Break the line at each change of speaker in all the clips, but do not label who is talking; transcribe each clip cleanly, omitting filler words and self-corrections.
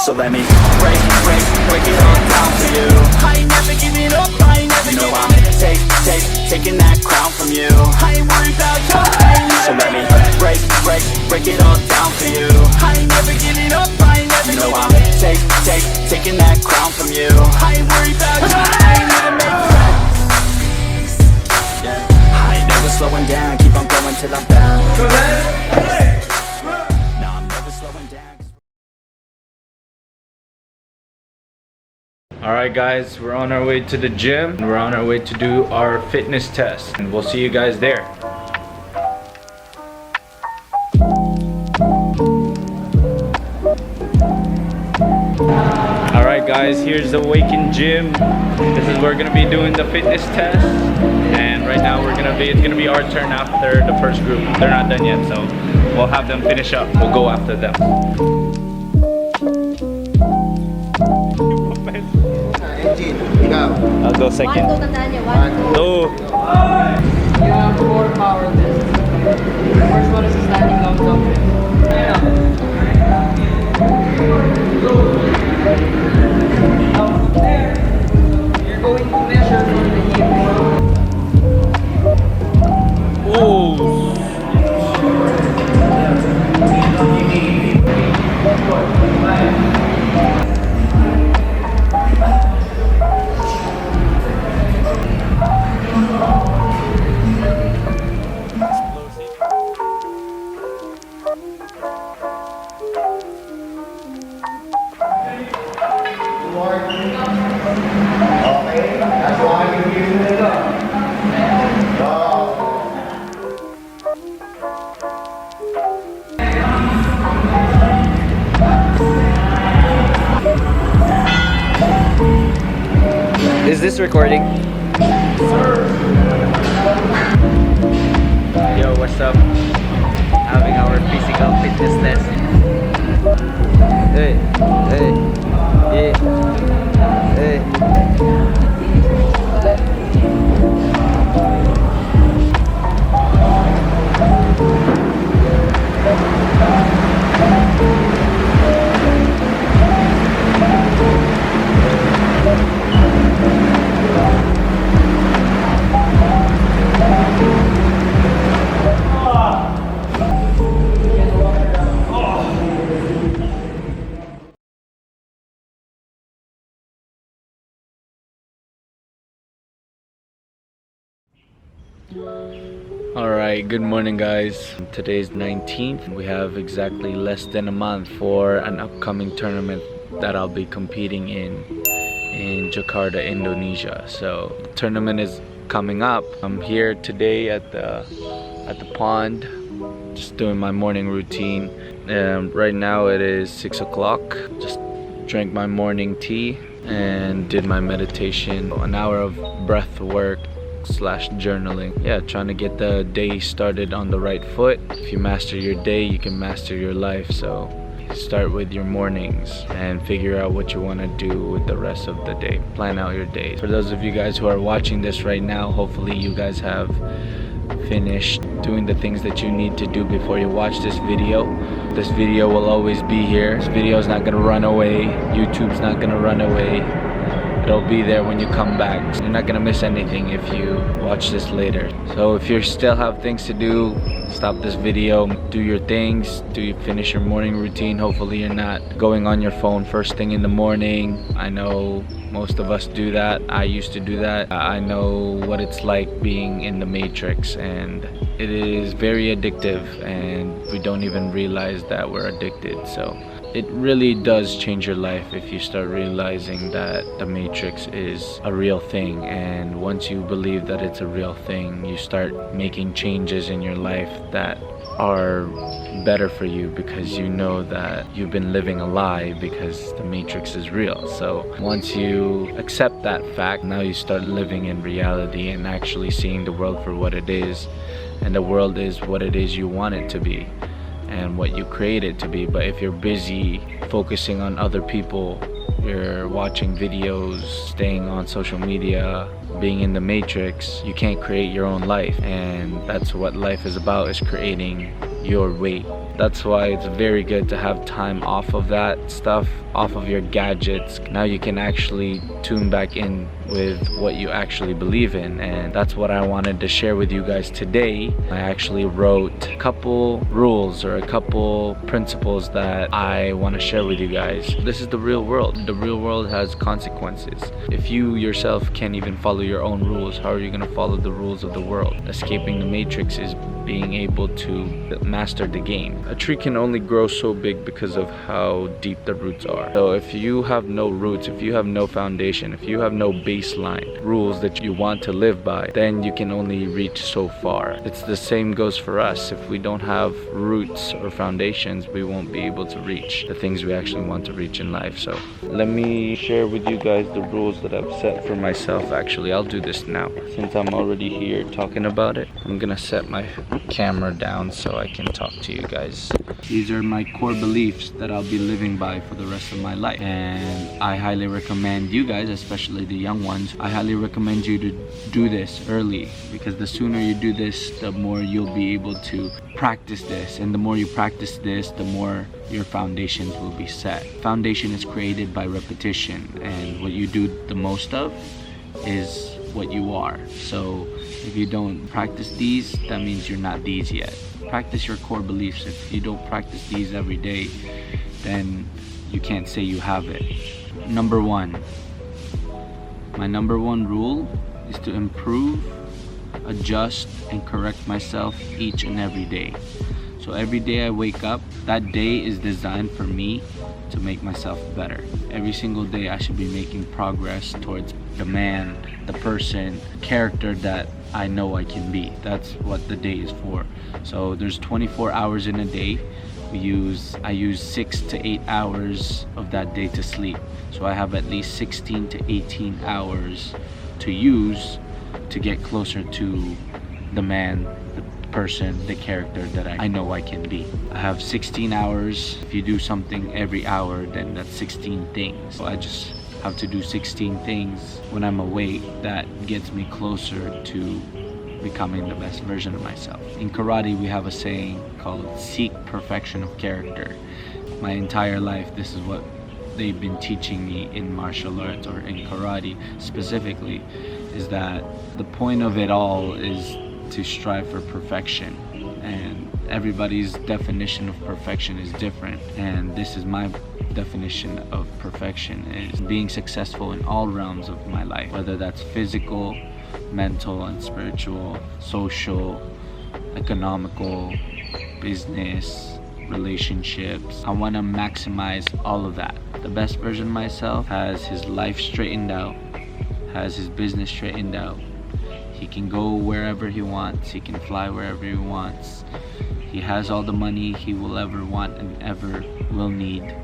So let me break it all down for you. I ain't never giving up, I ain't never giving up. Taking that crown from you. I ain't worried about you. So let me break it all down for you. I ain't never giving up, I ain't never giving up. Taking that crown from you. I ain't worried about you. I ain't never make friends. Yeah. I ain't never slowing down, keep on going till I'm down. No, I'm never slowing down.
Alright guys, we're on our way to the gym. We're on our way to do our fitness test. And we'll see you guys there. Alright guys, here's the Awaken gym. This is where we're going to be doing the fitness test. And right now it's gonna be our turn after the first group. They're not done yet, so we'll have them finish up. We'll go after them. I'll go second.
1, 2, tandaan niyo. 1, 2.
2.
You have 4 power tests. The first one is a standing long jump. Now from there, you're going to measure from the hip.
Oh. Is this recording? Yo, what's up? Having our physical fitness test. Hey, hey, yeah, hey. Alright, good morning guys. Today's 19th. We have exactly less than a month for an upcoming tournament that I'll be competing in Jakarta, Indonesia. So the tournament is coming up. I'm here today at the pond, just doing my morning routine. Right now it is 6 o'clock. Just drank my morning tea and did my meditation. An hour of breath work / journaling. Yeah, trying to get the day started on the right foot. If you master your day, you can master your life. So start with your mornings and figure out what you want to do with the rest of the day. Plan out your day. For those of you guys who are watching this right now, hopefully you guys have finished doing the things that you need to do before you watch this video. This video will always be here. This video is not gonna run away. YouTube's not gonna run away. It'll be there when you come back. You're not gonna miss anything if you watch this later. So if you still have things to do, stop this video, do your things, finish your morning routine. Hopefully you're not going on your phone first thing in the morning. I know most of us do that. I used to do that. I know what it's like being in the matrix, and it is very addictive, and we don't even realize that we're addicted. So it really does change your life if you start realizing that the matrix is a real thing. And once you believe that it's a real thing, you start making changes in your life that are better for you, because you know that you've been living a lie because the matrix is real. So once you accept that fact, now you start living in reality and actually seeing the world for what it is. And the world is what it is you want it to be and what you create it to be. But if you're busy focusing on other people, you're watching videos, staying on social media, being in the matrix, you can't create your own life, and that's what life is about, is creating your way. That's why it's very good to have time off of that stuff, off of your gadgets. Now you can actually tune back in with what you actually believe in, and that's what I wanted to share with you guys today. I actually wrote a couple rules or a couple principles that I want to share with you guys. This is the real world. The real world has consequences. If you yourself can't even follow your own rules, how are you going to follow the rules of the world? Escaping the matrix is being able to master the game. A tree can only grow so big because of how deep the roots are. So if you have no roots, if you have no foundation, if you have no baseline rules that you want to live by, then you can only reach so far. It's the same goes for us. If we don't have roots or foundations, we won't be able to reach the things we actually want to reach in life. So let me share with you guys the rules that I've set for myself. Actually, I'll do this now. Since I'm already here talking about it, I'm gonna set my camera down so I can talk to you guys. These are my core beliefs that I'll be living by for the rest of my life, and I highly recommend you guys, especially the young ones, I highly recommend you to do this early, because the sooner you do this, the more you'll be able to practice this, and the more you practice this, the more your foundations will be set. Foundation is created by repetition, and what you do the most of is what you are. So if you don't practice these, that means you're not these yet. Practice your core beliefs. If you don't practice these every day, then you can't say you have it. Number one, my number one rule is to improve, adjust, and correct myself each and every day. So every day I wake up, that day is designed for me to make myself better. Every single day I should be making progress towards the man, the person, character that I know I can be. That's what the day is for. So there's 24 hours in a day. I use 6 to 8 hours of that day to sleep. So I have at least 16 to 18 hours to use to get closer to the man, the person, the character that I know I can be. I have 16 hours. If you do something every hour, then that's 16 things. So I just have to do 16 things when I'm awake that gets me closer to becoming the best version of myself. In karate, we have a saying called seek perfection of character. My entire life, this is what they've been teaching me in martial arts, or in karate specifically, is that the point of it all is to strive for perfection, and everybody's definition of perfection is different, and this is my definition of perfection, is being successful in all realms of my life, whether that's physical, mental and spiritual, social, economical, business, relationships. I want to maximize all of that. The best version of myself has his life straightened out, has his business straightened out. He can go wherever he wants, he can fly wherever he wants. He has all the money he will ever want and ever will need.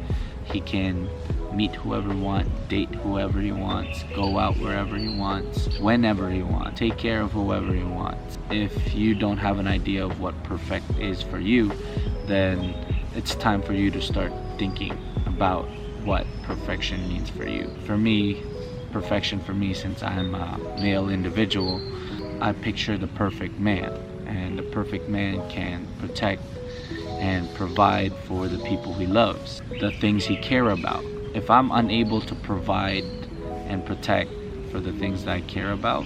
He can meet whoever he wants, date whoever he wants, go out wherever he wants, whenever he wants, take care of whoever he wants. If you don't have an idea of what perfect is for you, then it's time for you to start thinking about what perfection means for you. For me, perfection for me, since I'm a male individual, I picture the perfect man, and the perfect man can protect and provide for the people he loves, the things he cares about. If I'm unable to provide and protect for the things that I care about,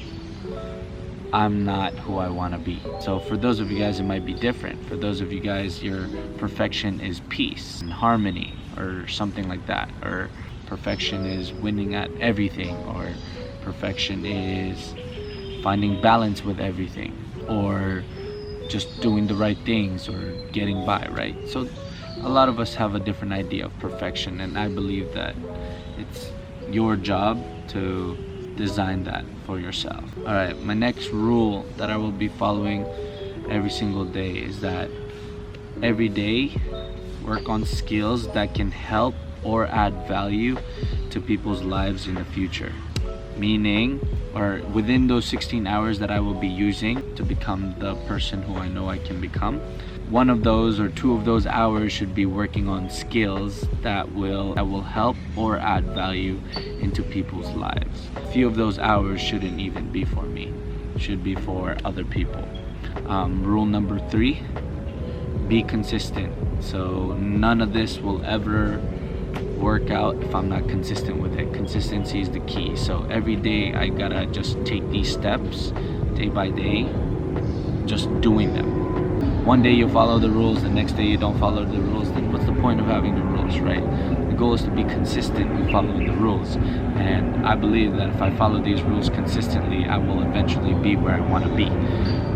I'm not who I want to be. So for those of you guys, it might be different. For those of you guys, your perfection is peace and harmony, or something like that. Or perfection is winning at everything, or perfection is finding balance with everything, or just doing the right things, or getting by, right? So a lot of us have a different idea of perfection, and I believe that it's your job to design that for yourself. All right, my next rule that I will be following every single day is that every day work on skills that can help or add value to people's lives in the future. Meaning, or within those 16 hours that I will be using to become the person who I know I can become, one of those or two of those hours should be working on skills that will help or add value into people's lives. A few of those hours shouldn't even be for me, should be for other people. Rule number 3, be consistent. So none of this will ever work out if I'm not consistent with it. Consistency is the key. So every day I gotta just take these steps day by day, just doing them. One day you follow the rules, the next day you don't follow the rules, then what's the point of having the rules, right? The goal is to be consistent with following the rules. And I believe that if I follow these rules consistently, I will eventually be where I want to be,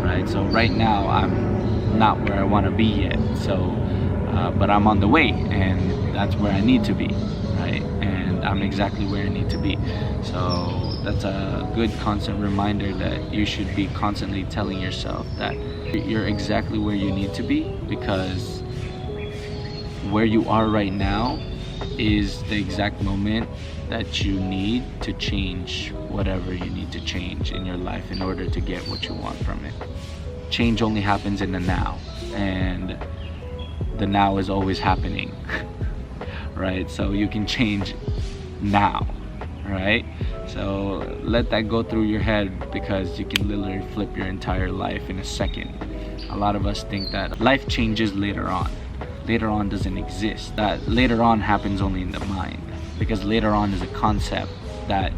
right? So right now I'm not where I want to be yet, so but I'm on the way, and that's where I need to be, right? And I'm exactly where I need to be. So that's a good constant reminder that you should be constantly telling yourself that you're exactly where you need to be, because where you are right now is the exact moment that you need to change whatever you need to change in your life in order to get what you want from it. Change only happens in the now, and the now is always happening, right? So you can change now, right? So let that go through your head, because you can literally flip your entire life in a second. A lot of us think that life changes later on. Later on doesn't exist. That later on happens only in the mind, because later on is a concept that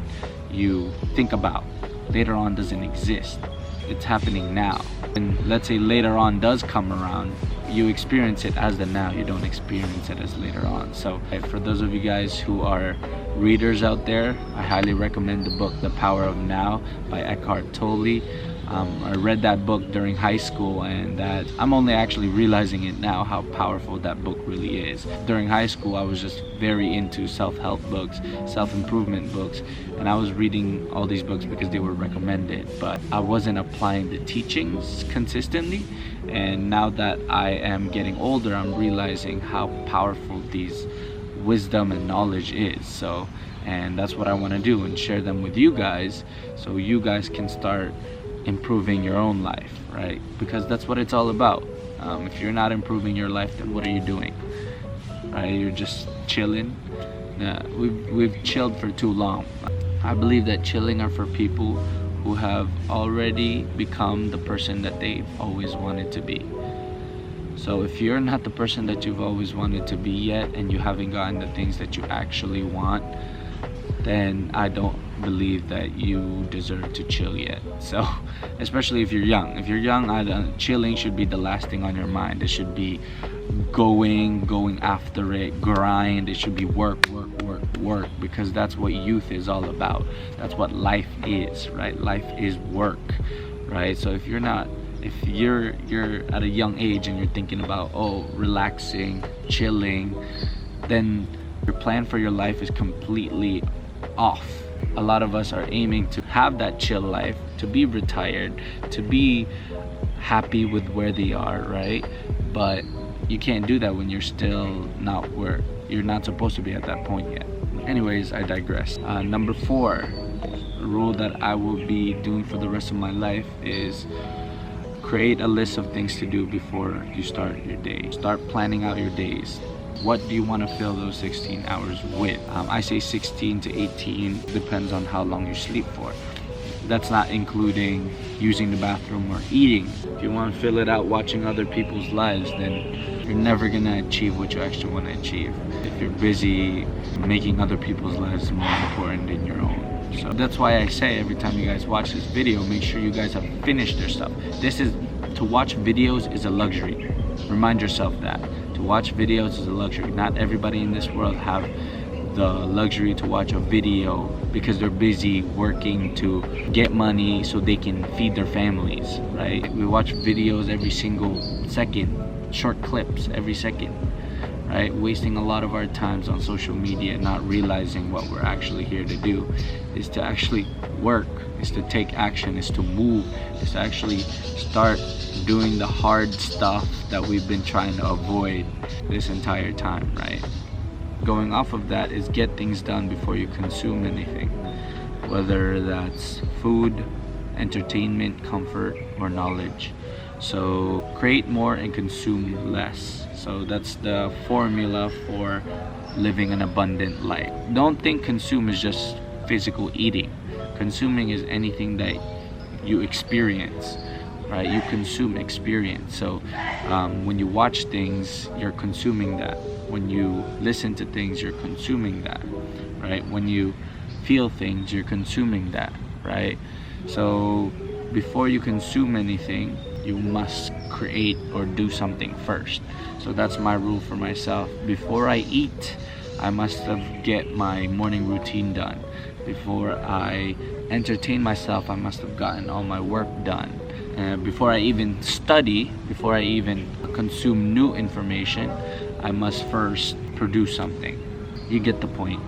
you think about. Later on doesn't exist. It's happening now. And let's say later on does come around, you experience it as the now, you don't experience it as later on. So for those of you guys who are readers out there, I highly recommend the book The Power of Now by Eckhart Tolle. I read that book during high school, and that I'm only actually realizing it now how powerful that book really is. During high school I was just very into self-help books, self-improvement books, and I was reading all these books because they were recommended, but I wasn't applying the teachings consistently. And now that I am getting older, I'm realizing how powerful these wisdom and knowledge is. So, and that's what I want to do, and share them with you guys, so you guys can start improving your own life, right? Because that's what it's all about. If you're not improving your life, then what are you doing, right? You're just chilling. We've chilled for too long. I believe that chilling are for people who have already become the person that they've always wanted to be. So if you're not the person that you've always wanted to be yet, and you haven't gotten the things that you actually want, then I don't believe that you deserve to chill yet. So especially if you're young. If you're young, chilling should be the last thing on your mind. It should be going after it, grind. It should be work, because that's what youth is all about. That's what life is, right? Life is work, right? So if you're at a young age and you're thinking about relaxing, chilling, then your plan for your life is completely off. A lot of us are aiming to have that chill life, to be retired, to be happy with where they are, right? But you can't do that when you're still not where you're not supposed to be at that point yet. Anyways, I digress. Number 4, a rule that I will be doing for the rest of my life is create a list of things to do before you start your day. Start planning out your days. What do you want to fill those 16 hours with? I say 16 to 18, depends on how long you sleep for. That's not including using the bathroom or eating. If you want to fill it out watching other people's lives, then you're never going to achieve what you actually want to achieve. If you're busy making other people's lives more important than your own. So that's why I say every time you guys watch this video, make sure you guys have finished their stuff. To watch videos is a luxury. Remind yourself that. To watch videos is a luxury. Not everybody in this world have the luxury to watch a video because they're busy working to get money so they can feed their families, right? We watch videos every single second, short clips every second, right? Wasting a lot of our times on social media, not realizing what we're actually here to do is to actually work, is to take action, is to move, is to actually start doing the hard stuff that we've been trying to avoid this entire time, right? Going off of that is get things done before you consume anything, whether that's food, entertainment, comfort, or knowledge. So create more and consume less. So that's the formula for living an abundant life. Don't think consume is just physical eating. Consuming is anything that you experience, right? You consume experience. So when you watch things, you're consuming that. When you listen to things, you're consuming that, right? When you feel things, you're consuming that, right? So before you consume anything, you must create or do something first. So that's my rule for myself. Before I eat, I must have get my morning routine done. Before I entertain myself, I must have gotten all my work done. Before I even study, before I even consume new information, I must first produce something. You get the point.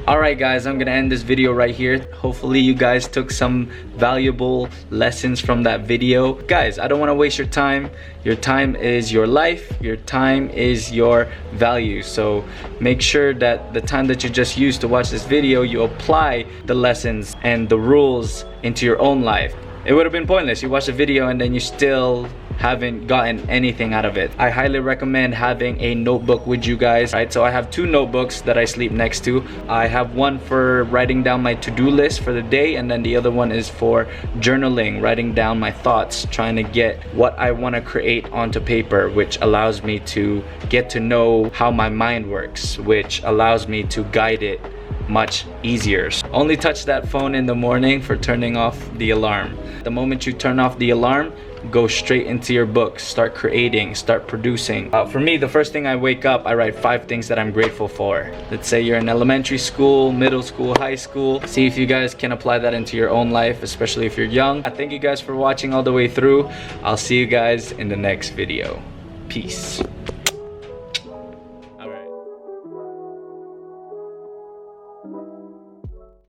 Alright guys, I'm gonna end this video right here. Hopefully you guys took some valuable lessons from that video. Guys, I don't want to waste your time. Your time is your life. Your time is your value. So make sure that the time that you just used to watch this video, you apply the lessons and the rules into your own life. It would have been pointless. You watch the video and then you still haven't gotten anything out of it. I highly recommend having a notebook with you guys, right? So I have 2 notebooks that I sleep next to. I have one for writing down my to-do list for the day, and then the other one is for journaling, writing down my thoughts, trying to get what I want to create onto paper, which allows me to get to know how my mind works, which allows me to guide it much easier. Only touch that phone in the morning for turning off the alarm. The moment you turn off the alarm, go straight into your books, start creating, start producing. For me, the first thing I wake up, I write 5 things that I'm grateful for. Let's say you're in elementary school, middle school, high school. See if you guys can apply that into your own life, especially if you're young. I thank you guys for watching all the way through. I'll see you guys in the next video. Peace.